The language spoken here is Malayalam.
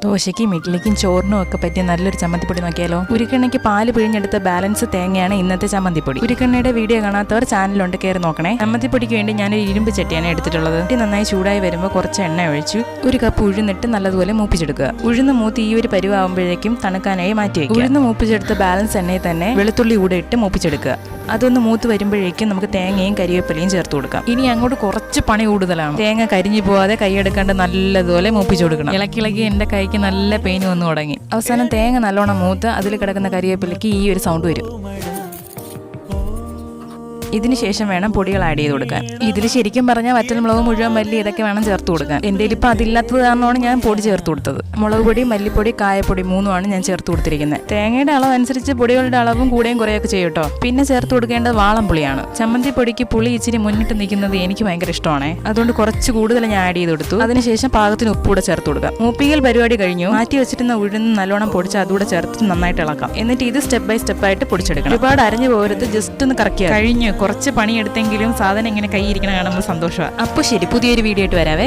ദോശയ്ക്കും ഇഡ്ഡലിക്കും ചോറിനും ഒക്കെ പറ്റിയ നല്ലൊരു ചമ്മന്തിപ്പൊടി നോക്കിയാലോ. ഉരുക്കണ്ണയ്ക്ക് പാല് പിഴിഞ്ഞെടുത്ത ബാലൻസ് തേങ്ങയാണ് ഇന്നത്തെ ചമ്മന്തിപ്പൊടി. ഉരുക്കണ്ണയുടെ വീഡിയോ കാണാത്തവർ ചാനലുണ്ട്, കയറി നോക്കണേ. ചമ്മന്തിപ്പൊടിക്ക് വേണ്ടി ഞാനൊരു ഇരുമ്പ് ചട്ടിയാണ് എടുത്തിട്ടുള്ളത്. നന്നായി ചൂടായി വരുമ്പോൾ കുറച്ച് എണ്ണ ഒഴിച്ചു ഒരു കപ്പ് ഉഴുന്നിട്ട് നല്ലതുപോലെ മൂപ്പിച്ചെടുക്കുക. ഉഴുന്ന് മൂത്ത് ഈ ഒരു പരുവാകുമ്പോഴേക്കും തണുക്കാനായി മാറ്റി വയ്ക്കുക. ഉഴുന്ന് മൂപ്പിച്ചെടുത്ത ബാലൻസ് എണ്ണയിൽ തന്നെ വെളുത്തുള്ളി കൂടെ ഇട്ട് മൂപ്പിച്ചെടുക്കുക. അതൊന്ന് മൂത്ത് വരുമ്പോഴേക്കും നമുക്ക് തേങ്ങയും കരിവേപ്പിലയും ചേർത്ത് കൊടുക്കാം. ഇനി അങ്ങോട്ട് കുറച്ച് പണി കൂടുതലാണ്. തേങ്ങ കരിഞ്ഞു പോവാതെ കൈയെടുക്കാണ്ട് നല്ലതുപോലെ മൂപ്പിച്ചു കൊടുക്കണം. ഇളക്കി എൻ്റെ കൈക്ക് നല്ല പെയിൻ വന്നു തുടങ്ങി. അവസാനം തേങ്ങ നല്ലോണം മൂത്ത് അതിൽ കിടക്കുന്ന കരിവേപ്പിലയ്ക്ക് ഈ ഒരു സൗണ്ട് വരും. ഇതിന് ശേഷം വേണം പൊടികൾ ആഡ് ചെയ്ത് കൊടുക്കാൻ. ഇതിൽ ശരിക്കും പറഞ്ഞാൽ വറ്റൽമുളക്, മുഴുവൻ മല്ലി ഇതൊക്കെ വേണം ചേർത്ത് കൊടുക്കാൻ. എൻ്റെ ഇപ്പം അതില്ലാത്തത് കാരണമാണ് ഞാൻ പൊടി ചേർത്ത് കൊടുത്തത്. മുളക് പൊടി, മല്ലിപ്പൊടി, കായപ്പൊടി മൂന്നുമാണ് ഞാൻ ചേർത്ത് കൊടുത്തിരിക്കുന്നത്. തേങ്ങയുടെ അളവ് അനുസരിച്ച് പൊടികളുടെ അളവും കൂടെയും കുറയൊക്കെ ചെയ്യും കേട്ടോ. പിന്നെ ചേർത്ത് കൊടുക്കേണ്ടത് വാളംപുളിയാണ്. ചമ്മന്തി പൊടിക്ക് പുളി ഇച്ചിരി മുന്നിട്ട് നിൽക്കുന്നത് എനിക്ക് ഭയങ്കര ഇഷ്ടമാണ്. അതുകൊണ്ട് കുറച്ച് കൂടുതൽ ഞാൻ ആഡ് ചെയ്ത് കൊടുത്തു. അതിനുശേഷം പാകത്തിന് ഉപ്പൂടെ ചേർത്ത് കൊടുക്കാം. മൂപ്പിക്കൽ പരിപാടി കഴിഞ്ഞു. മാറ്റി വെച്ചിരുന്ന ഉഴുന്ന് നല്ലോണം പൊടിച്ച് അതുകൂടെ ചേർത്ത് നന്നായിട്ട് ഇളക്കാം. എന്നിട്ട് ഇത് സ്റ്റെപ്പ് ബൈ സ്റ്റെപ്പ് ആയിട്ട് പൊടിച്ചെടുക്കണം. ഒരുപാട് അരഞ്ഞു പോകരുത്, ജസ്റ്റ് ഒന്ന് കറക്കുക. കഴിഞ്ഞു. കുറച്ച് പണിയെടുത്തെങ്കിലും സാധനം ഇങ്ങനെ കൈയിരിക്കണം കാണുമ്പോൾ സന്തോഷമാണ്. അപ്പോൾ ശരി, പുതിയൊരു വീഡിയോ ആയിട്ട് വരാവേ.